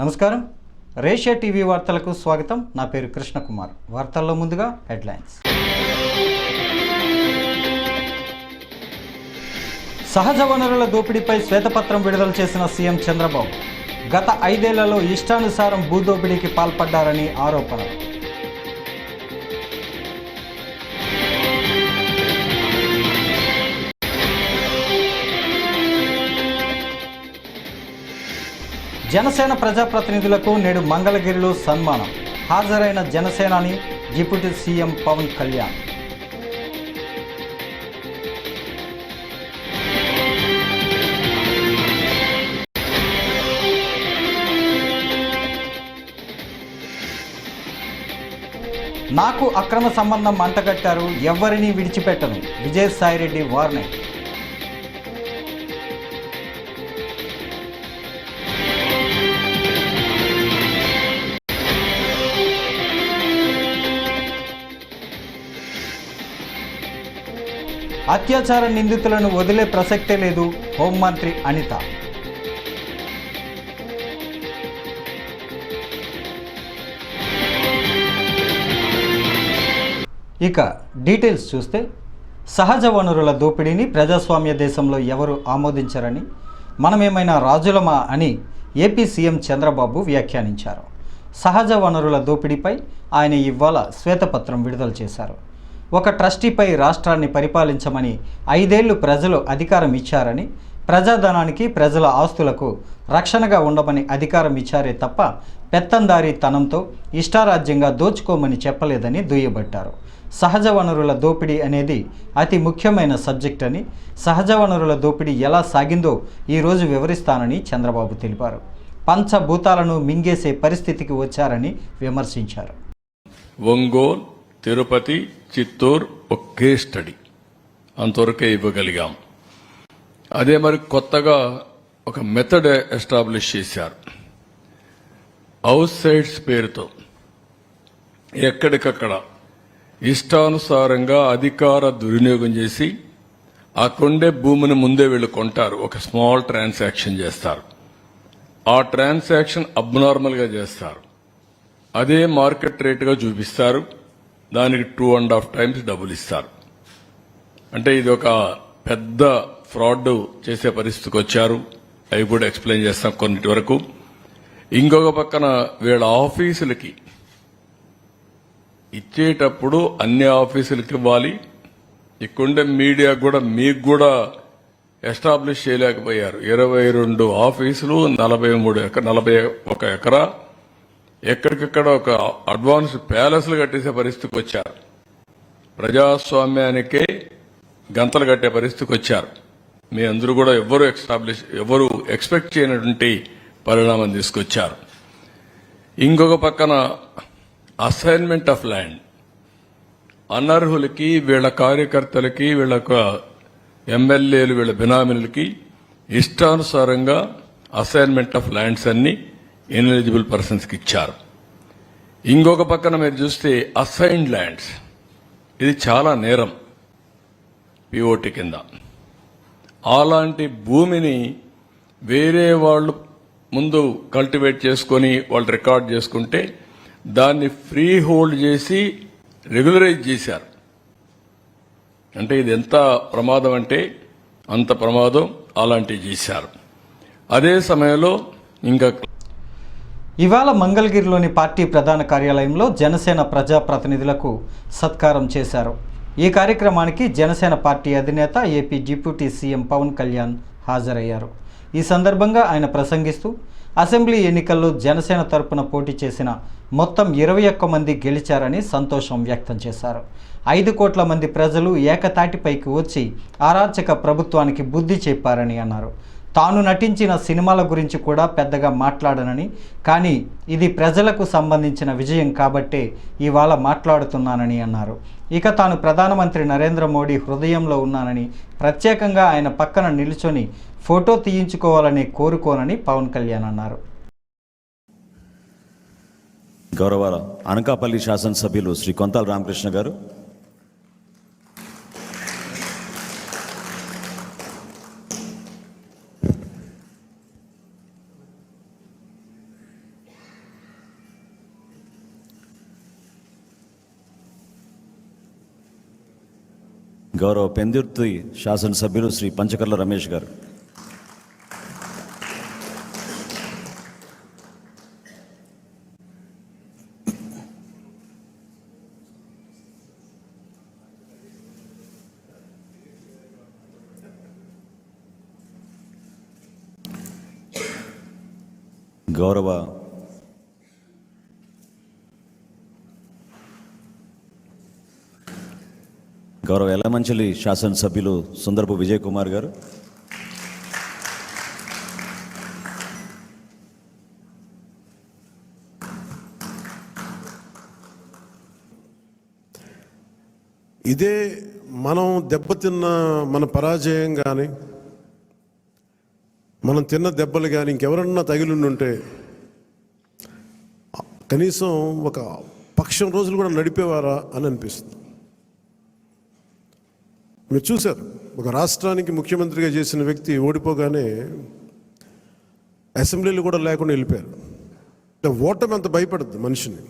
నమస్కారం. రేషియా టీవీ వార్తలకు స్వాగతం. నా పేరు కృష్ణకుమార్. వార్తల్లో ముందుగా హెడ్లైన్స్. సహజ వనరుల దోపిడీపై శ్వేతపత్రం విడుదల చేసిన సీఎం చంద్రబాబు. గత 5 ఏళ్లలో ఇష్టానుసారం భూదోపిడీకి పాల్పడ్డారని ఆరోపణలు. జనసేన ప్రజాప్రతినిధులకు నేడు మంగళగిరిలో సన్మానం. హాజరైన జనసేనాని డిప్యూటీ సీఎం పవన్ కళ్యాణ్. నాకు అక్రమ సంబంధం అంటగట్టారు, ఎవ్వరినీ విడిచిపెట్టను. విజయసాయిరెడ్డి వార్నింగ్. అత్యాచార నిందితులను వదిలే ప్రసక్తే లేదు, హోంమంత్రి అనిత. ఇక డీటెయిల్స్ చూస్తే, సహజ వనరుల దోపిడీని ప్రజాస్వామ్య దేశంలో ఎవరు ఆమోదించరని, మనమేమైనా రాజులమా అని ఏపీ సీఎం చంద్రబాబు వ్యాఖ్యానించారు. సహజ వనరుల దోపిడీపై ఆయన ఇవాళ శ్వేతపత్రం విడుదల చేశారు. ఒక ట్రస్టీపై రాష్ట్రాన్ని పరిపాలించమని 5 ఏళ్లు ప్రజలు అధికారం ఇచ్చారని, ప్రజాధనానికి ప్రజల ఆస్తులకు రక్షణగా ఉండమని అధికారం ఇచ్చారే తప్ప పెత్తందారీతనంతో ఇష్టారాజ్యంగా దోచుకోమని చెప్పలేదని దుయ్యబట్టారు. సహజ వనరుల దోపిడీ అనేది అతి ముఖ్యమైన సబ్జెక్ట్ అని, సహజ వనరుల దోపిడీ ఎలా సాగిందో ఈరోజు వివరిస్తానని చంద్రబాబు తెలిపారు. పంచభూతాలను మింగేసే పరిస్థితికి వచ్చారని విమర్శించారు. ఒంగోలు, తిరుపతి, చిత్తూరు ఒక కేస్ స్టడీ అంతవరకే ఇవ్వగలిగాం. అదే మరి కొత్తగా ఒక మెథడ్ ఎస్టాబ్లిష్ చేశారు. హౌస్ సైట్స్ పేరుతో ఎక్కడికక్కడ ఇష్టానుసారంగా అధికార దుర్వినియోగం చేసి ఆ కొండే భూమిని ముందే వీళ్ళు కొంటారు. ఒక స్మాల్ ట్రాన్సాక్షన్ చేస్తారు. ఆ ట్రాన్సాక్షన్ అబ్నార్మల్గా చేస్తారు. అదే మార్కెట్ రేటుగా చూపిస్తారు. దానికి 2.5 times డబ్బులు ఇస్తారు. అంటే ఇది ఒక పెద్ద ఫ్రాడ్ చేసే పరిస్థితికి వచ్చారు. అవి కూడా ఎక్స్ప్లెయిన్ చేస్తాం కొన్నిటి వరకు. ఇంకొక పక్కన వీళ్ళ ఆఫీసులకి ఇచ్చేటప్పుడు అన్ని ఆఫీసులకి ఇవ్వాలి. ఇక్కడుండే మీడియా కూడా మీకు కూడా ఎస్టాబ్లిష్ చేయలేకపోయారు. 22 ఆఫీసులు, 41 ఎకరా, ఎక్కడికక్కడ ఒక అడ్వాన్స్ ప్యాలెస్లు కట్టేసే పరిస్థితికి వచ్చారు. ప్రజాస్వామ్యానికే గంతలు కట్టే పరిస్థితికి వచ్చారు. మీ అందరూ కూడా ఎవరు ఎక్స్పెక్ట్ చేయనటువంటి పరిణామం తీసుకొచ్చారు. ఇంకొక పక్కన అసైన్మెంట్ ఆఫ్ ల్యాండ్, అనర్హులకి, వీళ్ళ కార్యకర్తలకి, వీళ్ళ ఎమ్మెల్యేలు, వీళ్ళ బినామీలకి ఇష్టానుసారంగా అసైన్మెంట్ ఆఫ్ ల్యాండ్స్ అన్ని ఇన్ఎలిజిబుల్ పర్సన్స్కి ఇచ్చారు. ఇంకొక పక్కన మీరు చూస్తే అసైన్డ్ ల్యాండ్స్, ఇది చాలా నేరం పిఓటి కింద. అలాంటి భూమిని వేరే వాళ్ళు ముందు కల్టివేట్ చేసుకొని వాళ్ళు రికార్డ్ చేసుకుంటే దాన్ని ఫ్రీ హోల్డ్ చేసి రెగ్యులరైజ్ చేశారు. అంటే ఇది ఎంత ప్రమాదం అంటే అంత ప్రమాదం. అలాంటివి చేశారు. అదే సమయంలో ఇంకా ఇవాళ మంగళగిరిలోని పార్టీ ప్రధాన కార్యాలయంలో జనసేన ప్రజాప్రతినిధులకు సత్కారం చేశారు. ఈ కార్యక్రమానికి జనసేన పార్టీ అధినేత AP deputy CM Pawan Kalyan హాజరయ్యారు. ఈ సందర్భంగా ఆయన ప్రసంగిస్తూ అసెంబ్లీ ఎన్నికల్లో జనసేన తరపున పోటీ చేసిన మొత్తం 21 మంది గెలిచారని సంతోషం వ్యక్తం చేశారు. 5 కోట్ల మంది ప్రజలు ఏకతాటిపైకి వచ్చి అరాచక ప్రభుత్వానికి బుద్ధి చెప్పారని అన్నారు. తాను నటించిన సినిమాల గురించి కూడా పెద్దగా మాట్లాడనని, కానీ ఇది ప్రజలకు సంబంధించిన విజయం కాబట్టే ఇవాళ మాట్లాడుతున్నానని అన్నారు. ఇక తాను ప్రధానమంత్రి నరేంద్ర మోడీ హృదయంలో ఉన్నానని, ప్రత్యేకంగా ఆయన పక్కన నిలుచొని ఫోటో తీయించుకోవాలని కోరుకోనని పవన్ కళ్యాణ్ అన్నారు. గౌరవ అనకాపల్లి శాసనసభ్యులు శ్రీ కొంతాల రామకృష్ణ గారు, గౌరవ పెందుర్తి శాసనసభ్యులు శ్రీ పంచకర్ల రమేష్ గారు. గౌరవ ఎలమంచిలి శాసనసభ్యులు సుందరపు విజయ్ కుమార్ గారు. ఇదే మనం దెబ్బతిన్న మన పరాజయం కానీ మనం తిన్న దెబ్బలు కానీ ఇంకెవరన్నా తగిలిండుంటే కనీసం ఒక పక్షం రోజులు కూడా నడిపేవారా అని అనిపిస్తుంది. మీరు చూశారు, ఒక రాష్ట్రానికి ముఖ్యమంత్రిగా చేసిన వ్యక్తి ఓడిపోగానే అసెంబ్లీలు కూడా లేకుండా వెళ్ళిపోయారు. ఓటమి అంత భయపడుతుంది మనిషిని.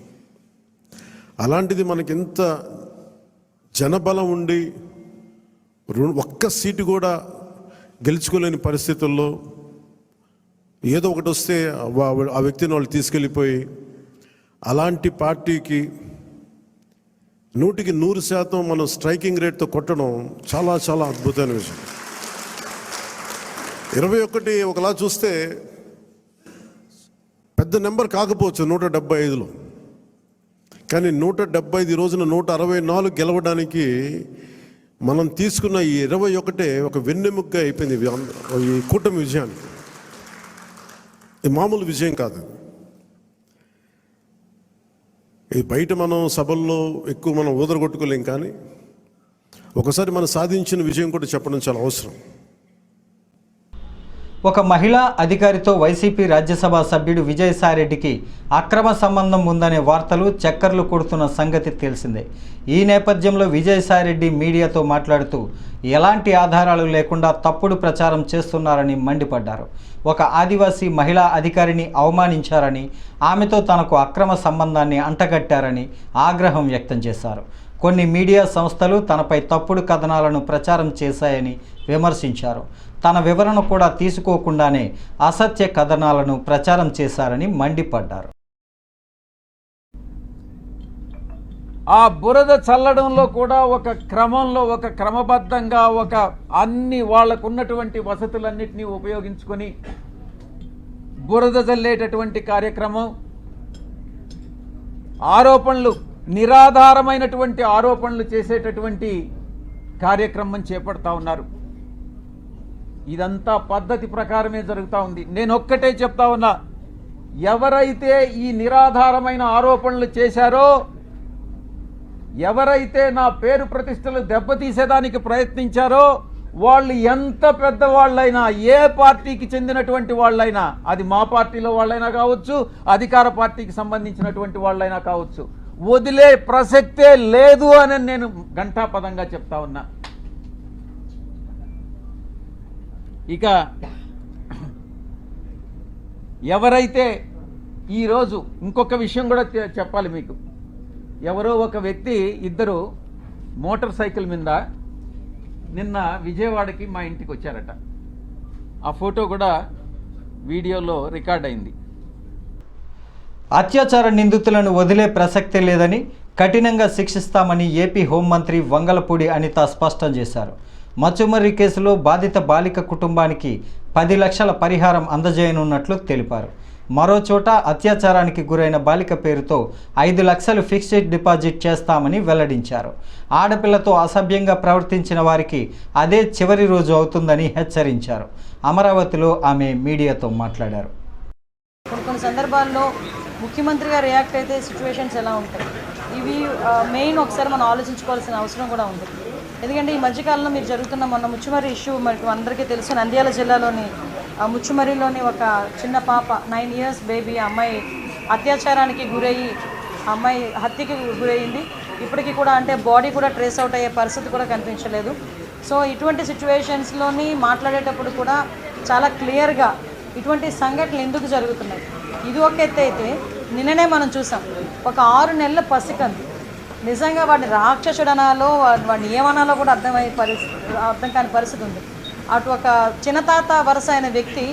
అలాంటిది మనకి ఎంత జనబలం ఉండి ఒక్క సీటు కూడా గెలుచుకోలేని పరిస్థితుల్లో ఏదో ఒకటి వస్తే ఆ వ్యక్తిని వాళ్ళు తీసుకెళ్ళిపోయి అలాంటి పార్టీకి 100% మనం స్ట్రైకింగ్ రేట్తో కొట్టడం చాలా చాలా అద్భుతమైన విషయం. 21 ఒకలా చూస్తే పెద్ద నెంబర్ కాకపోవచ్చు 175లో, కానీ 175 రోజున 164 గెలవడానికి మనం తీసుకున్న ఈ 21 ఒక వెన్నెముగ్గా అయిపోయింది ఈ కూటమి విజయానికి. ఇది మామూలు విజయం కాదు. ఈ బయట మనం సభల్లో ఎక్కువ మనం ఊదరగొట్టుకోలేం, కానీ ఒకసారి మనం సాధించిన విజయం కూడా చెప్పడం చాలా అవసరం. ఒక మహిళా అధికారితో వైసీపీ రాజ్యసభ సభ్యుడు విజయసాయిరెడ్డికి అక్రమ సంబంధం ఉందనే వార్తలు చక్కర్లు కొడుతున్న సంగతి తెలిసిందే. ఈ నేపథ్యంలో విజయసాయిరెడ్డి మీడియాతో మాట్లాడుతూ ఎలాంటి ఆధారాలు లేకుండా తప్పుడు ప్రచారం చేస్తున్నారని మండిపడ్డారు. ఒక ఆదివాసీ మహిళా అధికారిని అవమానించారని, ఆమెతో తనకు అక్రమ సంబంధాన్ని అంటగట్టారని ఆగ్రహం వ్యక్తం చేశారు. కొన్ని మీడియా సంస్థలు తనపై తప్పుడు కథనాలను ప్రచారం చేశాయని విమర్శించారు. తన వివరణ కూడా తీసుకోకుండానే అసత్య కథనాలను ప్రచారం చేశారని మండిపడ్డారు. ఆ బురద చల్లడంలో కూడా ఒక క్రమంలో, ఒక క్రమబద్ధంగా, ఒక అన్ని వాళ్లకున్నటువంటి వసతులన్నిటినీ ఉపయోగించుకొని బురద చల్లేటటువంటి కార్యక్రమం, ఆరోపణలు, నిరాధారమైనటువంటి ఆరోపణలు చేసేటటువంటి కార్యక్రమం చేపడతా ఉన్నారు. ఇదంతా పద్ధతి ప్రకారమే జరుగుతూ ఉంది. నేను ఒక్కటే చెప్తా ఉన్నా, ఎవరైతే ఈ నిరాధారమైన ఆరోపణలు చేశారో, ఎవరైతే నా పేరు ప్రతిష్టలు దెబ్బతీసేదానికి ప్రయత్నించారో, వాళ్ళు ఎంత పెద్దవాళ్ళైనా, ఏ పార్టీకి చెందినటువంటి వాళ్ళైనా, అది మా పార్టీలో వాళ్ళైనా కావచ్చు, అధికార పార్టీకి సంబంధించినటువంటి వాళ్ళైనా కావచ్చు, వదిలే ప్రసక్తే లేదు అని నేను ఘంటాపదంగా చెప్తా ఉన్నా. ఇక ఎవరైతే ఈరోజు ఇంకొక విషయం కూడా చెప్పాలి మీకు. ఎవరో ఒక వ్యక్తి, ఇద్దరు మోటార్ సైకిల్ మీద నిన్న విజయవాడకి మా ఇంటికి వచ్చారట. ఆ ఫోటో కూడా వీడియోలో రికార్డ్ అయింది. అత్యాచార నిందితులను వదిలే ప్రసక్తే లేదని, కఠినంగా శిక్షిస్తామని ఏపీ హోంమంత్రి వంగలపూడి అనిత స్పష్టం చేశారు. మచ్చుమర్రి కేసులో బాధిత బాలిక కుటుంబానికి 10 లక్షల పరిహారం అందజేయనున్నట్లు తెలిపారు. మరో చోట అత్యాచారానికి గురైన బాలిక పేరుతో 5 లక్షలు ఫిక్స్డ్ డిపాజిట్ చేస్తామని వెల్లడించారు. ఆడపిల్లతో అసభ్యంగా ప్రవర్తించిన వారికి అదే చివరి రోజు అవుతుందని హెచ్చరించారు. అమరావతిలో ఆమె మీడియాతో మాట్లాడారు. కొన్ని సందర్భాల్లో ముఖ్యమంత్రిగా రియాక్ట్ అయితే సిచ్యువేషన్స్ ఎలా ఉంటాయి, ఇవి మెయిన్ ఒకసారి మనం ఆలోచించుకోవాల్సిన అవసరం కూడా ఉంది. ఎందుకంటే ఈ మధ్యకాలంలో మీరు జరుగుతున్న మొన్న ముచ్చుమర్రి ఇష్యూ మనకు అందరికీ తెలుసు. నంద్యాల జిల్లాలోని ముచ్చుమర్రిలోని ఒక చిన్న పాప, 9 ఇయర్స్ బేబీ, అమ్మాయి అత్యాచారానికి గురయ్యి, అమ్మాయి హత్యకి గురయ్యింది. ఇప్పటికీ కూడా అంటే బాడీ కూడా ట్రేస్ అవుట్ అయ్యే పరిస్థితి కూడా కనిపించలేదు. సో ఇటువంటి సిచ్యువేషన్స్లోని మాట్లాడేటప్పుడు కూడా చాలా క్లియర్గా ఇటువంటి సంఘటనలు ఎందుకు జరుగుతున్నాయి, ఇది ఒక ఎత్తు అయితే, నిన్ననే మనం చూసాం ఒక 6 నెలల పసికందు నిజంగా వాడిని రాక్షసుడు అనాలో వాడిని ఏమనాలో కూడా అర్థం కాని పరిస్థితి ఉంది. అటు ఒక చిన్నతాత వరుస అయిన వ్యక్తి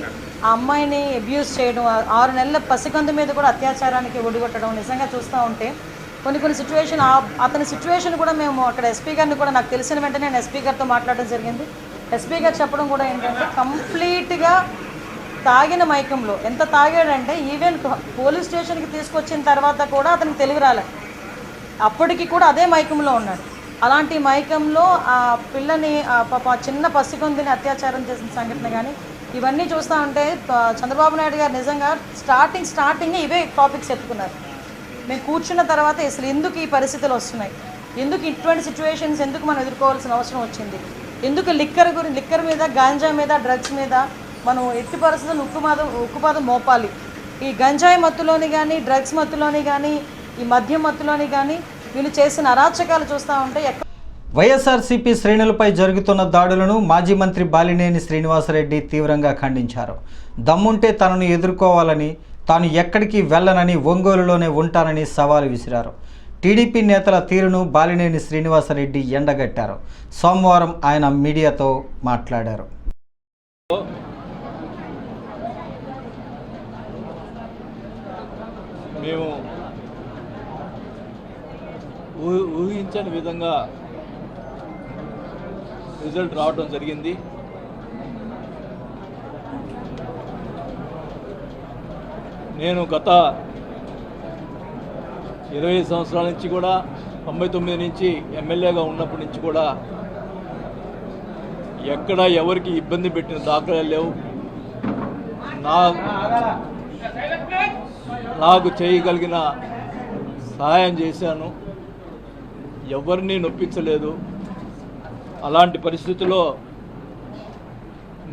ఆ అమ్మాయిని అబ్యూస్ చేయడం, 6 నెలల పసికందు మీద కూడా అత్యాచారానికి ఒడిగొట్టడం నిజంగా చూస్తూ ఉంటే కొన్ని సిచ్యువేషన్, అతని సిచ్యువేషన్ కూడా మేము అక్కడ ఎస్పీ గారిని కూడా నాకు తెలిసిన వెంటనే నేను ఎస్పీ గారితో మాట్లాడడం జరిగింది. ఎస్పీ గారు చెప్పడం కూడా ఏంటంటే కంప్లీట్గా తాగిన మైకంలో, ఎంత తాగాడంటే ఈవెన్ పోలీస్ స్టేషన్కి తీసుకొచ్చిన తర్వాత కూడా అతనికి తెలివి రాలే, అప్పటికి కూడా అదే మైకంలో ఉన్నాడు. అలాంటి మైకంలో ఆ పిల్లని చిన్న పసికొందిని అత్యాచారం చేసిన సంఘటన కానీ ఇవన్నీ చూస్తూ ఉంటే చంద్రబాబు నాయుడు గారు నిజంగా స్టార్టింగ్ ఇవే టాపిక్స్ ఎత్తుకున్నారు. మేము కూర్చున్న తర్వాత అసలు ఎందుకు ఈ పరిస్థితులు వస్తున్నాయి, ఎందుకు ఇటువంటి సిచ్యువేషన్స్ ఎందుకు మనం ఎదుర్కోవాల్సిన అవసరం వచ్చింది, ఎందుకు లిక్కర్ మీద, గాంజా మీద, డ్రగ్స్ మీద మనం ఎట్టి పరిస్థితులను ఉక్కుపాదం మోపాలి. ఈ గంజాయి మత్తులోని కానీ, డ్రగ్స్ మత్తులోని కానీ, ఈ మద్యం మత్తులోని కానీ వీళ్ళు చేసిన అరాచకాలు చూస్తూ ఉంటే వైఎస్ఆర్సీపీ శ్రేణులపై జరుగుతున్న దాడులను మాజీ మంత్రి బాలినేని శ్రీనివాసరెడ్డి తీవ్రంగా ఖండించారు. దమ్ముంటే తనను ఎదుర్కోవాలని, తాను ఎక్కడికి వెళ్ళనని, ఒంగోలులోనే ఉంటానని సవాలు విసిరారు. టీడీపీ నేతల తీరును బాలినేని శ్రీనివాసరెడ్డి ఎండగట్టారు. సోమవారం ఆయన మీడియాతో మాట్లాడారు. మేము ఊహించని విధంగా రిజల్ట్ రావడం జరిగింది. నేను గత 20 సంవత్సరాల నుంచి కూడా 99 నుంచి ఎమ్మెల్యేగా ఉన్నప్పటి నుంచి కూడా ఎక్కడ ఎవరికి ఇబ్బంది పెట్టిన దాఖలాలు లేవు. నాకు చేయగలిగిన సహాయం చేశాను, ఎవరిని నొప్పించలేదు. అలాంటి పరిస్థితుల్లో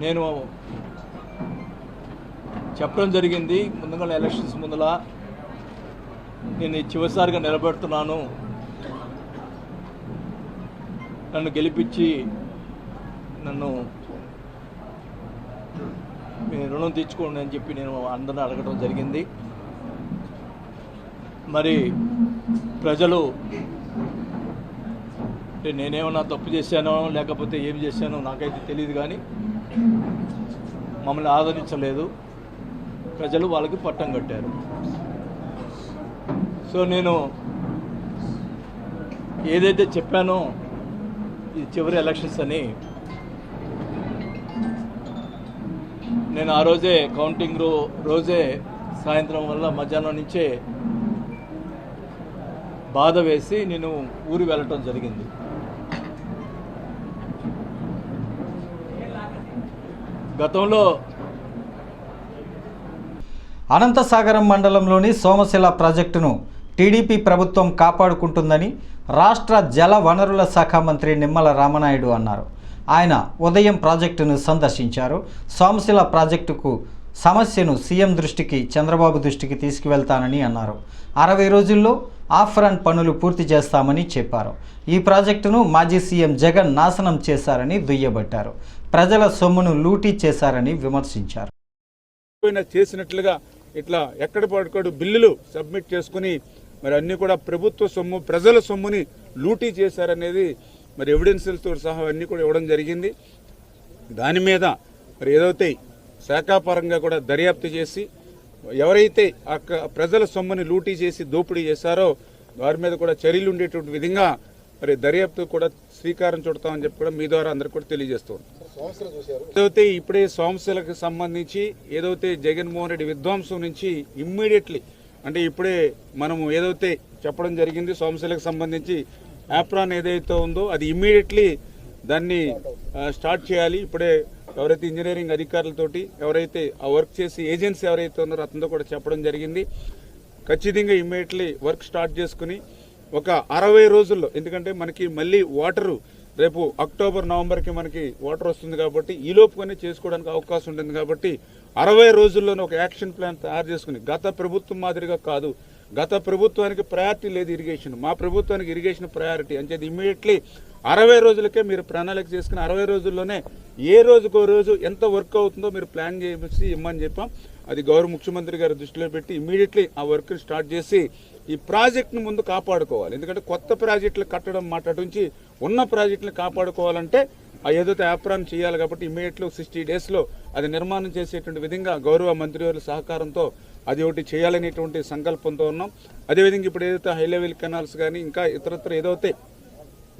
నేను చెప్పడం జరిగింది ముందుగా ఎలక్షన్స్ ముందల, నేను చివరిసారిగా నిలబెడుతున్నాను, నన్ను గెలిపించి నన్ను మీ రుణం తీర్చుకోండి అని చెప్పి నేను అందరిని అడగడం జరిగింది. మరి ప్రజలు అంటే నేనేమన్నా తప్పు చేశానో లేకపోతే ఏం చేశానో నాకైతే తెలియదు, కానీ మమ్మల్ని ఆదరించలేదు. ప్రజలు వాళ్ళకి పట్టం కట్టారు. సో నేను ఏదైతే చెప్పానో ఇది చివరి ఎలక్షన్స్ అని, నేను ఆ రోజే కౌంటింగ్ రోజే సాయంత్రం వల్ల మధ్యాహ్నం నుంచే బాధ వేసి నేను ఊరు వెళ్ళటం జరిగింది. గతంలో అనంతసాగరం మండలంలోని సోమశిల ప్రాజెక్టును టీడీపీ ప్రభుత్వం కాపాడుకుంటుందని రాష్ట్ర జల వనరుల శాఖ మంత్రి నిమ్మల రామనాయుడు అన్నారు. ఆయన ఉదయం ప్రాజెక్టును సందర్శించారు. సోమశిల ప్రాజెక్టుకు సమస్యను సీఎం దృష్టికి, చంద్రబాబు దృష్టికి తీసుకువెళ్తానని అన్నారు. 60 రోజుల్లో ఆఫ్ రన్ పనులు పూర్తి చేస్తామని చెప్పారు. ఈ ప్రాజెక్టును మాజీ సీఎం జగన్ నాశనం చేశారని దుయ్యబట్టారు. ప్రజల సొమ్మును లూటీ చేశారని విమర్శించారు. చేసినట్లుగా ఇట్లా ఎక్కడ పడుకోడు బిల్లులు సబ్మిట్ చేసుకుని మరి అన్ని కూడా ప్రభుత్వ సొమ్ము, ప్రజల సొమ్ముని లూటీ చేశారనేది మరి ఎవిడెన్స్లతో సహా అన్ని కూడా ఇవ్వడం జరిగింది. దాని మీద మరి ఏదైతే శాఖాపరంగా కూడా దర్యాప్తు చేసి ఎవరైతే ప్రజల సొమ్ముని లూటీ చేసి దోపిడీ చేశారో వారి మీద కూడా చర్యలు ఉండేటువంటి విధంగా మరి దర్యాప్తు కూడా శ్రీకారం చుడతామని చెప్పి కూడా మీ ద్వారా అందరికీ కూడా తెలియజేస్తాం. ఏదైతే ఇప్పుడే సోమశిలకు సంబంధించి ఏదైతే జగన్మోహన్ రెడ్డి విధ్వంసం నుంచి ఇమ్మీడియట్లీ అంటే ఇప్పుడే మనము ఏదైతే చెప్పడం జరిగింది సోమశిలకు సంబంధించి యాప్రాన్ ఏదైతే ఉందో అది ఇమ్మీడియట్లీ దాన్ని స్టార్ట్ చేయాలి. ఇప్పుడే ఎవరైతే ఇంజనీరింగ్ అధికారులతోటి ఎవరైతే ఆ వర్క్ చేసి ఏజెన్సీ ఎవరైతే ఉన్నారో అతనితో కూడా చెప్పడం జరిగింది. ఖచ్చితంగా ఇమ్మీడియట్లీ వర్క్ స్టార్ట్ చేసుకుని ఒక 60 రోజుల్లో, ఎందుకంటే మనకి మళ్ళీ వాటరు రేపు అక్టోబర్ నవంబర్కి మనకి వాటర్ వస్తుంది కాబట్టి ఈ లోపుగానే చేసుకోవడానికి అవకాశం ఉంటుంది కాబట్టి 60 రోజుల్లోనే ఒక యాక్షన్ ప్లాన్ తయారు చేసుకుని, గత ప్రభుత్వం మాదిరిగా కాదు, గత ప్రభుత్వానికి ప్రయారిటీ లేదు ఇరిగేషన్, మా ప్రభుత్వానికి ఇరిగేషన్ ప్రయారిటీ అని చెప్పి ఇమ్మీడియట్లీ 60 రోజులకే మీరు ప్రణాళిక చేసుకుని 60 రోజుల్లోనే ఏ రోజుకో రోజు ఎంత వర్క్ అవుతుందో మీరు ప్లాన్ చేసి ఇమ్మని చెప్పాం. అది గౌరవ ముఖ్యమంత్రి గారి దృష్టిలో పెట్టి ఇమ్మీడియట్లీ ఆ వర్క్ని స్టార్ట్ చేసి ఈ ప్రాజెక్టును ముందు కాపాడుకోవాలి. ఎందుకంటే కొత్త ప్రాజెక్టులు కట్టడం మాట్లాడించి ఉన్న ప్రాజెక్టులు కాపాడుకోవాలంటే ఏదైతే యాప్రాన్ చేయాలి కాబట్టి ఇమీడియట్లీ 60 డేస్లో అది నిర్మాణం చేసేటువంటి విధంగా గౌరవ మంత్రివర్యుల సహకారంతో అది ఒకటి చేయాలనేటువంటి సంకల్పంతో ఉన్నాం. అదేవిధంగా ఇప్పుడు ఏదైతే హై లెవెల్ కెనాల్స్ కానీ ఇంకా ఇతరత్ర ఏదైతే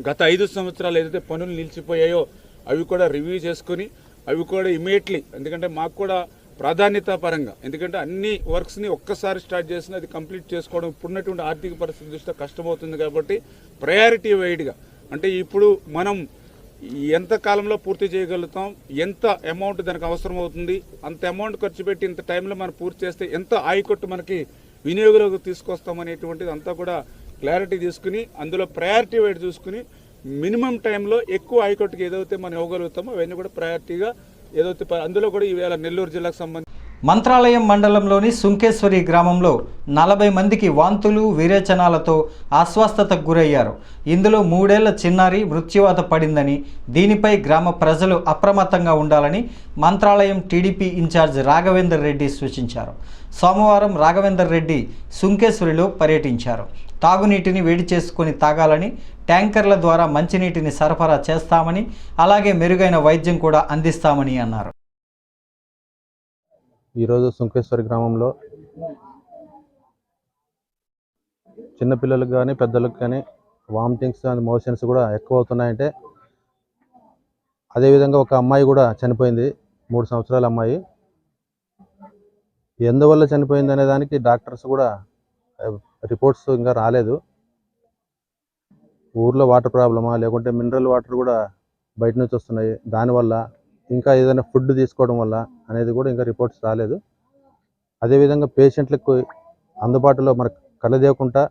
గత 5 సంవత్సరాలు ఏదైతే పనులు నిలిచిపోయాయో అవి కూడా రివ్యూ చేసుకుని అవి కూడా ఇమీడియట్లీ, ఎందుకంటే మాకు కూడా ప్రాధాన్యత పరంగా, ఎందుకంటే అన్ని వర్క్స్ని ఒక్కసారి స్టార్ట్ చేసిన అది కంప్లీట్ చేసుకోవడం ఇప్పుడున్నటువంటి ఆర్థిక పరిస్థితి దృష్ట్యా కష్టమవుతుంది కాబట్టి ప్రయారిటీ వైడ్గా, అంటే ఇప్పుడు మనం ఎంత కాలంలో పూర్తి చేయగలుగుతాం, ఎంత అమౌంట్ దానికి అవసరం అవుతుంది, అంత అమౌంట్ ఖర్చు పెట్టి ఇంత టైంలో మనం పూర్తి చేస్తే ఎంత ఆయకట్టు మనకి వినియోగంలోకి తీసుకొస్తామనేటువంటిది అంతా కూడా క్లారిటీ తీసుకుని అందులో ప్రయారిటీ వైడ్ చూసుకుని మినిమం టైంలో ఎక్కువ ఆయకట్టుకి ఏదైతే మనం ఇవ్వగలుగుతామో అవన్నీ కూడా ప్రయారిటీగా ఏదైతే అందులో కూడా ఈవేళ నెల్లూరు జిల్లాకు సంబంధించి మంత్రాలయం మండలంలోని సుంకేశ్వరి గ్రామంలో 40 మందికి వాంతులు విరేచనాలతో అస్వస్థతకు గురయ్యారు. ఇందులో 3 ఏళ్ల చిన్నారి మృత్యువాత పడిందని, దీనిపై గ్రామ ప్రజలు అప్రమత్తంగా ఉండాలని మంత్రాలయం టీడీపీ ఇన్ఛార్జ్ రాఘవేందర్ రెడ్డి సూచించారు. సోమవారం రాఘవేందర్ రెడ్డి సుంకేశ్వరిలో పర్యటించారు. తాగునీటిని వేడి చేసుకుని తాగాలని, ట్యాంకర్ల ద్వారా మంచినీటిని సరఫరా చేస్తామని, అలాగే మెరుగైన వైద్యం కూడా అందిస్తామని అన్నారు. ఈరోజు సుంకేశ్వరి గ్రామంలో చిన్నపిల్లలకు కానీ పెద్దలకు కానీ వామిటింగ్స్ అండ్ మోషన్స్ కూడా ఎక్కువ అవుతున్నాయంటే, అదేవిధంగా ఒక అమ్మాయి కూడా చనిపోయింది, 3 సంవత్సరాల అమ్మాయి. ఎందువల్ల చనిపోయింది అనే దానికి డాక్టర్స్ కూడా రిపోర్ట్స్ ఇంకా రాలేదు. ఊర్లో వాటర్ ప్రాబ్లమా లేకుంటే మినరల్ వాటర్ కూడా బయట నుంచి వస్తున్నాయి, దానివల్ల ఇంకా ఏదైనా ఫుడ్ తీసుకోవడం వల్ల అనేది కూడా ఇంకా రిపోర్ట్స్ రాలేదు. అదేవిధంగా పేషెంట్లకు అందుబాటులో మనకు కలదేయకుండా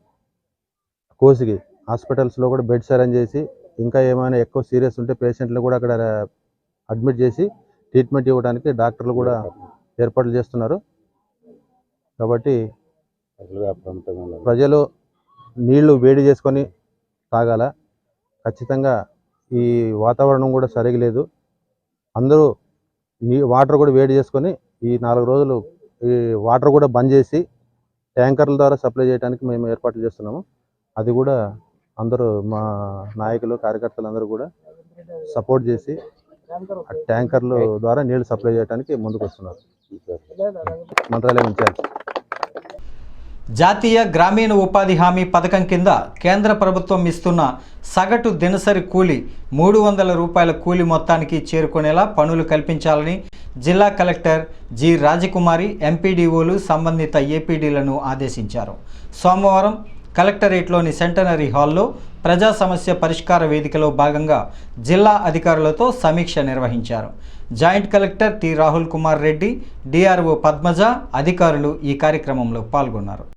కోసిగి హాస్పిటల్స్లో కూడా బెడ్స్ అరేంజ్ చేసి, ఇంకా ఏమైనా ఎక్కువ సీరియస్ ఉంటే పేషెంట్లు కూడా అక్కడ అడ్మిట్ చేసి ట్రీట్మెంట్ ఇవ్వడానికి డాక్టర్లు కూడా ఏర్పాట్లు చేస్తున్నారు. కాబట్టి ప్రజలు నీళ్లు వేడి చేసుకొని తాగాల. ఖచ్చితంగా ఈ వాతావరణం కూడా సరిగా లేదు. అందరూ వాటర్ కూడా వేడి చేసుకొని ఈ 4 రోజులు ఈ వాటర్ కూడా బంద్ చేసి ట్యాంకర్ల ద్వారా సప్లై చేయడానికి మేము ఏర్పాట్లు చేస్తున్నాము. అది కూడా అందరూ మా నాయకులు కార్యకర్తలు అందరూ కూడా సపోర్ట్ చేసి ట్యాంకర్ల ద్వారా నీళ్లు సప్లై చేయడానికి ముందుకు వస్తున్నారు. మంత్రాలయం ఇన్ఛార్జ్. జాతీయ గ్రామీణ ఉపాధి హామీ పథకం కింద కేంద్ర ప్రభుత్వం ఇస్తున్న సగటు దినసరి కూలి 300 రూపాయల కూలి మొత్తానికి చేరుకునేలా పనులు కల్పించాలని జిల్లా కలెక్టర్ జి రాజకుమారి ఎంపీడీఓలు సంబంధిత ఏపీడీలను ఆదేశించారు. సోమవారం కలెక్టరేట్లోని సెంటనరీ హాల్లో ప్రజా సమస్య పరిష్కార వేదికలో భాగంగా జిల్లా అధికారులతో సమీక్ష నిర్వహించారు. Joint collector T Rahul Kumar Reddy, DRO Padmaja అధికారులు ఈ కార్యక్రమంలో పాల్గొన్నారు.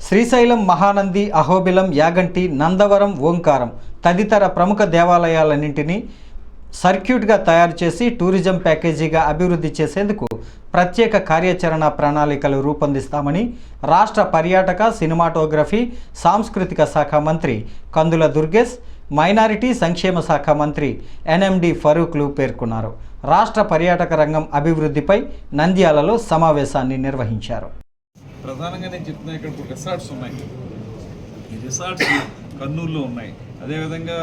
శ్రీశైలం, మహానంది, అహోబిలం, యాగంటి, నందవరం, ఓంకారం తదితర ప్రముఖ దేవాలయాలన్నింటినీ సర్క్యూట్గా తయారు చేసి టూరిజం ప్యాకేజీగా అభివృద్ధి చేసేందుకు ప్రత్యేక కార్యాచరణ ప్రణాళికలు రూపొందిస్తామని రాష్ట్ర పర్యాటక, సినిమాటోగ్రఫీ, సాంస్కృతిక శాఖ మంత్రి కందుల దుర్గేష్, మైనారిటీ సంక్షేమ శాఖ మంత్రి ఎన్ఎండి ఫరూక్లు పేర్కొన్నారు. రాష్ట్ర పర్యాటక రంగం అభివృద్ధిపై నంద్యాలలో సమావేశాన్ని నిర్వహించారు. ప్రధానంగా నేను చెప్తున్నా, ఇక్కడ ఇప్పుడు రిసార్ట్స్ ఉన్నాయి. ఈ రిసార్ట్స్ కర్నూలులో ఉన్నాయి, అదేవిధంగా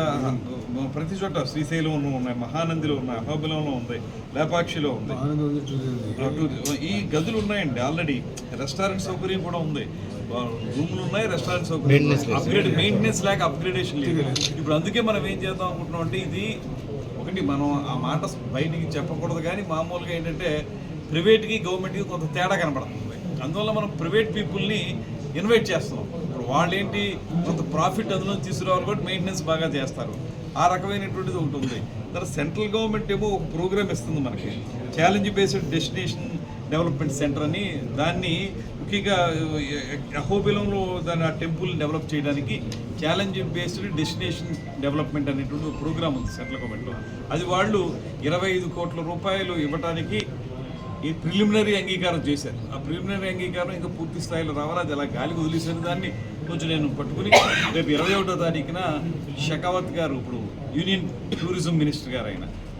ప్రతి చోట శ్రీశైలంలో ఉన్నాయి, మహానందిలో ఉన్నాయి, అహోబిలంలో ఉంది, లేపాక్షిలో ఉంది. ఈ గదులు ఉన్నాయండి. ఆల్రెడీ రెస్టారెంట్ సౌకర్యం కూడా ఉంది, రూములు ఉన్నాయి, రెస్టారెంట్ సౌకర్యం, అప్గ్రేడ్ మెయింటెనెన్స్ లేక అప్గ్రేడేషన్ లేదు. ఇప్పుడు అందుకే మనం ఏం చేద్దాం అనుకుంటున్నాం అంటే, ఇది ఒకటి మనం ఆ మాట బయటికి చెప్పకూడదు, కానీ మామూలుగా ఏంటంటే ప్రైవేట్కి గవర్నమెంట్కి కొంత తేడా కనపడుతుంది. అందువల్ల మనం ప్రైవేట్ పీపుల్ని ఇన్వైట్ చేస్తున్నాం. ఇప్పుడు వాళ్ళు ఏంటి కొంత ప్రాఫిట్ అందులో తీసుకురావాలి కూడా మెయింటెనెన్స్ బాగా చేస్తారు. ఆ రకమైనటువంటిది ఒకటి ఉంది. తర్వాత సెంట్రల్ గవర్నమెంట్ ఏమో ఒక ప్రోగ్రామ్ ఇస్తుంది మనకి, challenge based destination development centre అని. దాన్ని ముఖ్యంగా అహోబిలంలో దాని ఆ టెంపుల్ డెవలప్ చేయడానికి ఛాలెంజ్ బేస్డ్ డెస్టినేషన్ డెవలప్మెంట్ అనేటువంటి ఒక ప్రోగ్రామ్ ఉంది సెంట్రల్ గవర్నమెంట్లో. అది వాళ్ళు 25 కోట్ల రూపాయలు ఇవ్వడానికి ఈ ప్రిలిమినరీ అంగీకారం చేశారు. ఆ ప్రిలిమినరీ అంగీకారం ఇంకా పూర్తి స్థాయిలో రావాలి. అది అలా గాలికి వదిలేసిన దాన్ని కొంచెం నేను పట్టుకుని రేపు 21వ తారీఖున షెకావత్ గారు, ఇప్పుడు యూనియన్ టూరిజం మినిస్టర్ గారు,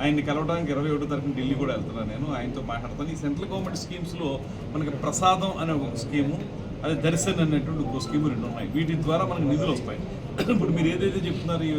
ఆయన్ని కలవడానికి 21వ తారీఖున ఢిల్లీ కూడా వెళ్తున్నాను. నేను ఆయనతో మాట్లాడతాను. ఈ సెంట్రల్ గవర్నమెంట్ స్కీమ్స్లో మనకి ప్రసాదం అనే ఒక స్కీము, అది దర్శన్ అనేటువంటి ఒక స్కీము 2 ఉన్నాయి. వీటి ద్వారా మనకు నిధులు వస్తాయి. ఇప్పుడు మీరు ఏదైతే చెప్తున్నారు ఈ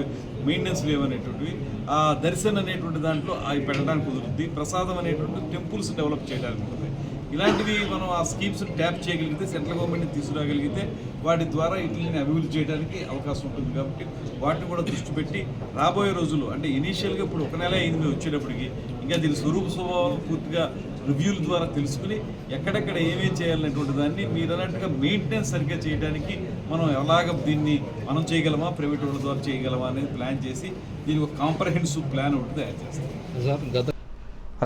మెయింటెనెన్స్ లేవు అనేటువంటివి, ఆ దర్శన్ అనేటువంటి దాంట్లో అవి పెట్టడానికి కుదురుద్ది. ప్రసాదం అనేటువంటి టెంపుల్స్ డెవలప్ చేయడానికి ఉంటుంది. ఇలాంటివి మనం ఆ స్కీమ్స్ ట్యాప్ చేయగలిగితే, సెంట్రల్ గవర్నమెంట్ని తీసుకురాగలిగితే వాటి ద్వారా వీటిని అభివృద్ధి చేయడానికి అవకాశం ఉంటుంది. కాబట్టి వాటిని కూడా దృష్టి పెట్టి రాబోయే రోజుల్లో, అంటే ఇనీషియల్గా ఇప్పుడు 1 నెల అయింది మేము వచ్చేటప్పటికి, ఇంకా దీని స్వరూప స్వభావాలు పూర్తిగా రివ్యూల ద్వారా తెలుసుకుని ఎక్కడెక్కడ ఏమేం చేయాలనేటువంటి దాన్ని మీరు అన్నట్టుగా మెయింటెనెన్స్ సరిగ్గా చేయడానికి మనం ఎలాగ దీన్ని మనం చేయగలమా, ప్రైవేట్ వాళ్ళ ద్వారా చేయగలమా అనేది ప్లాన్ చేసి దీనికి ఒక కాంప్రహెన్సివ్ ప్లాన్ ఒకటి తయారు చేస్తాం.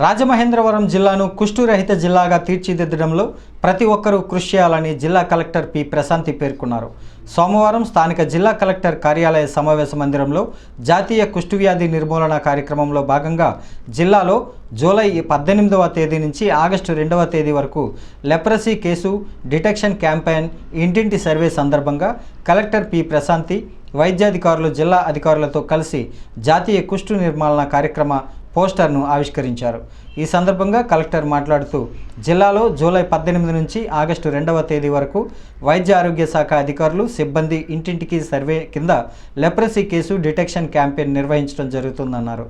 రాజమహేంద్రవరం జిల్లాను కుష్ఠురహిత జిల్లాగా తీర్చిదిద్దడంలో ప్రతి ఒక్కరూ కృషి చేయాలని జిల్లా కలెక్టర్ పి ప్రశాంతి పేర్కొన్నారు. సోమవారం స్థానిక జిల్లా కలెక్టర్ కార్యాలయ సమావేశ మందిరంలో జాతీయ కుష్ఠువ్యాధి నిర్మూలన కార్యక్రమంలో భాగంగా జిల్లాలో జూలై 18వ తేదీ నుంచి ఆగస్టు 2వ తేదీ వరకు లెప్రసీ కేసు డిటెక్షన్ క్యాంపెయిన్ ఇంటింటి సర్వే సందర్భంగా కలెక్టర్ పి ప్రశాంతి వైద్యాధికారులు జిల్లా అధికారులతో కలిసి జాతీయ కుష్ఠు నిర్మూలన కార్యక్రమ పోస్టర్ను ఆవిష్కరించారు. ఈ సందర్భంగా కలెక్టర్ మాట్లాడుతూ జిల్లాలో జూలై 18 నుంచి ఆగస్టు 2వ తేదీ వరకు వైద్య ఆరోగ్య శాఖ అధికారులు సిబ్బంది ఇంటింటికి సర్వే కింద లెప్రసీ కేసు డిటెక్షన్ క్యాంపెయిన్ నిర్వహించడం జరుగుతుందన్నారు.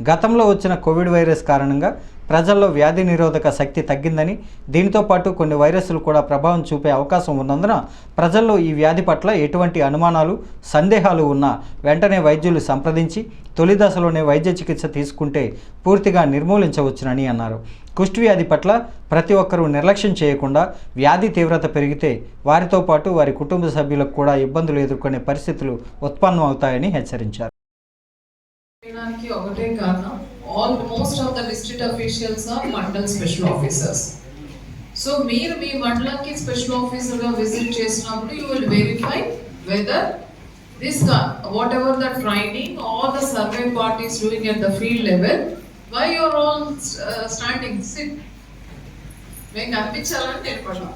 గతంలో వచ్చిన కోవిడ్ వైరస్ కారణంగా ప్రజల్లో వ్యాధి నిరోధక శక్తి తగ్గిందని, దీనితో పాటు కొన్ని వైరస్లు కూడా ప్రభావం చూపే అవకాశం ఉన్నందున ప్రజల్లో ఈ వ్యాధి పట్ల ఎటువంటి అనుమానాలు, సందేహాలు ఉన్నా వెంటనే వైద్యులు సంప్రదించి తొలి దశలోనే వైద్య చికిత్స తీసుకుంటే పూర్తిగా నిర్మూలించవచ్చునని అన్నారు. కుష్ఠవ్యాధి పట్ల ప్రతి ఒక్కరూ నిర్లక్ష్యం చేయకుండా వ్యాధి తీవ్రత పెరిగితే వారితో పాటు వారి కుటుంబ సభ్యులకు కూడా ఇబ్బందులు ఎదుర్కొనే పరిస్థితులు ఉత్పన్నమవుతాయని హెచ్చరించారు. ఒకటే కారణం, most of the district officials are mandal special officers. So మీరు మీ మండలానికి స్పెషల్ ఆఫీసర్ గా విజిట్ చేసినప్పుడు you will verify whether this whatever the training or the survey part is doing at the field level, why you are all standing sit make అనిపించాలని నేర్పడం.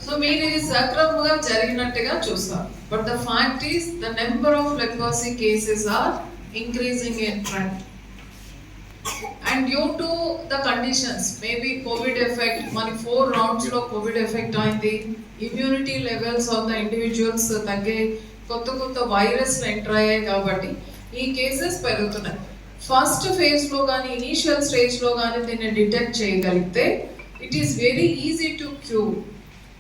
So మీరు ఇది సక్రమంగా జరిగినట్టుగా చూస్తారు. But the fact is the number of leprosy cases are increasing in trend and due to the conditions, maybe COVID effect, mani 4 rounds lo COVID effect ayindi, immunity levels of the individuals tagge, kotta virus enter ayyayi kabatti ee cases perugutunnayi. First phase lo gaani initial stage lo gaani dinni detect cheyagalite it is very easy to cure.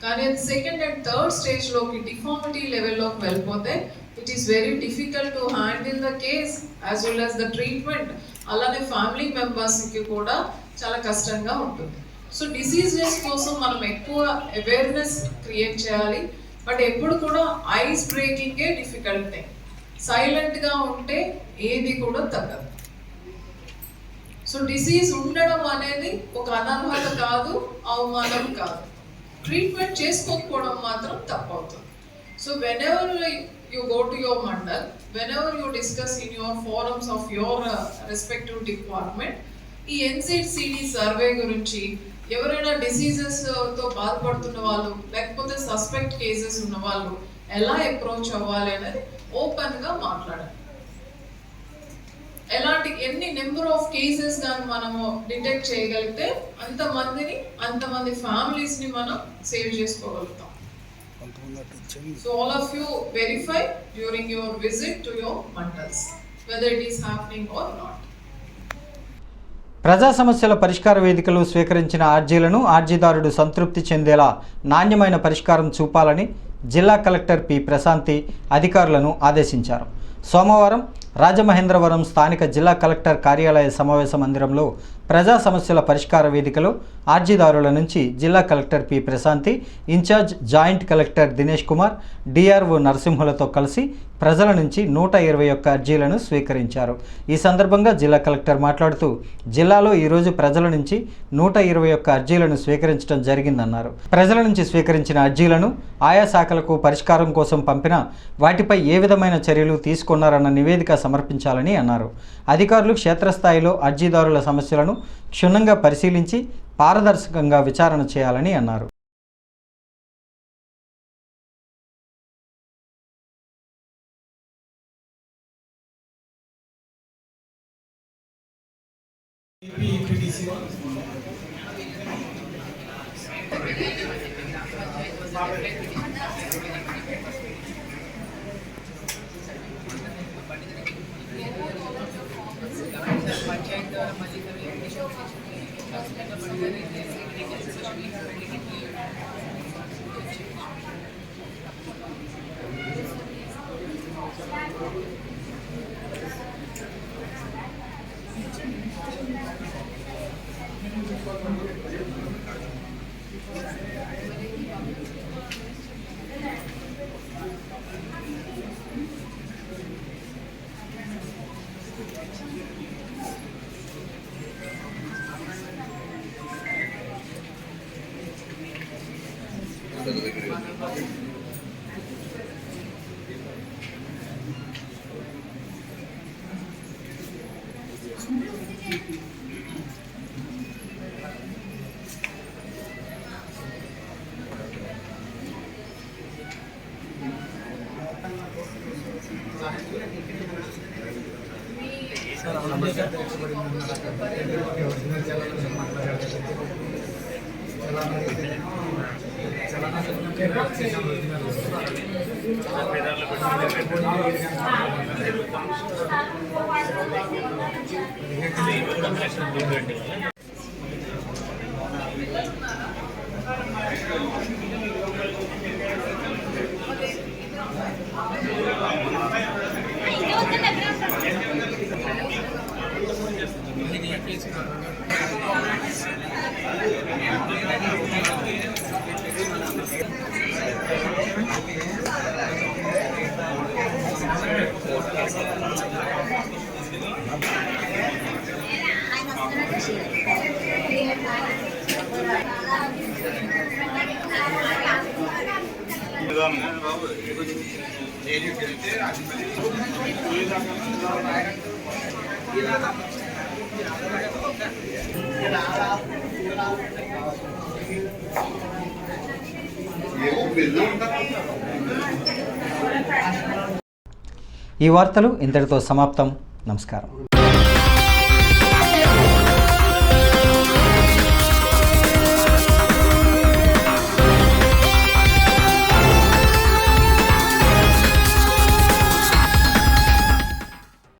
కానీ second and third stage లోకి deformity level లోకి వెళ్ళిపోతే it is very difficult to handle the case as well as the treatment. అలానే family మెంబర్స్కి కూడా చాలా కష్టంగా ఉంటుంది. సో డిసీజెస్ కోసం మనం ఎక్కువ అవేర్నెస్ క్రియేట్ చేయాలి. బట్ ఎప్పుడు కూడా ఐస్ బ్రేకింగే డిఫికల్ట్ థింగ్. సైలెంట్గా ఉంటే ఏది కూడా తగ్గదు. సో డిసీజ్ ఉండడం అనేది ఒక అనర్హత కాదు, అవమానం కాదు. ట్రీట్మెంట్ చేసుకోకపోవడం మాత్రం తప్పవుతుంది. So whenever you go to your mandal, whenever you discuss in your forums of your respective department, ఈ NCD సర్వే గురించి ఎవరైనా డిసీజెస్ తో బాధపడుతున్న వాళ్ళు లేకపోతే సస్పెక్ట్ కేసెస్ ఉన్న వాళ్ళు ఎలా అప్రోచ్ అవ్వాలి అనేది ఓపెన్ గా మాట్లాడాలి. ఎలాంటి ఎన్ని నెంబర్ ఆఫ్ కేసెస్ కానీ మనము డిటెక్ట్ చేయగలిగితే అంతమంది ఫ్యామిలీస్ ని మనం సేవ్ చేసుకోగలుగుతాం. So all of you verify during your visit to your mandals whether it is happening or not. ప్రజా సమస్యల పరిష్కార వేదికలు స్వీకరించిన అర్జీలను అర్జీదారుడు సంతృప్తి చెందేలా నాణ్యమైన పరిష్కారం చూపాలని జిల్లా కలెక్టర్ పి ప్రశాంతి అధికారులను ఆదేశించారు. సోమవారం రాజమహేంద్రవరం స్థానిక జిల్లా కలెక్టర్ కార్యాలయ సమావేశ మందిరంలో ప్రజా సమస్యల పరిష్కార వేదికలో అర్జీదారుల నుంచి జిల్లా collector P Prashanthi, incharge joint collector Dinesh Kumar, DRO నరసింహులతో కలిసి ప్రజల నుంచి 121 అర్జీలను స్వీకరించారు. ఈ సందర్భంగా జిల్లా కలెక్టర్ మాట్లాడుతూ జిల్లాలో ఈరోజు ప్రజల నుంచి 121 అర్జీలను స్వీకరించడం జరిగిందన్నారు. ప్రజల నుంచి స్వీకరించిన అర్జీలను ఆయా శాఖలకు పరిష్కారం కోసం పంపిన వాటిపై ఏ విధమైన చర్యలు తీసుకున్నారన్న నివేదిక సమర్పించాలని అన్నారు. అధికారులు క్షేత్రస్థాయిలో అర్జీదారుల సమస్యలను క్షుణ్ణంగా పరిశీలించి పారదర్శకంగా విచారణ చేయాలని అన్నారు. ఈ వార్తలు ఇంతటితో సమాప్తం. నమస్కారం.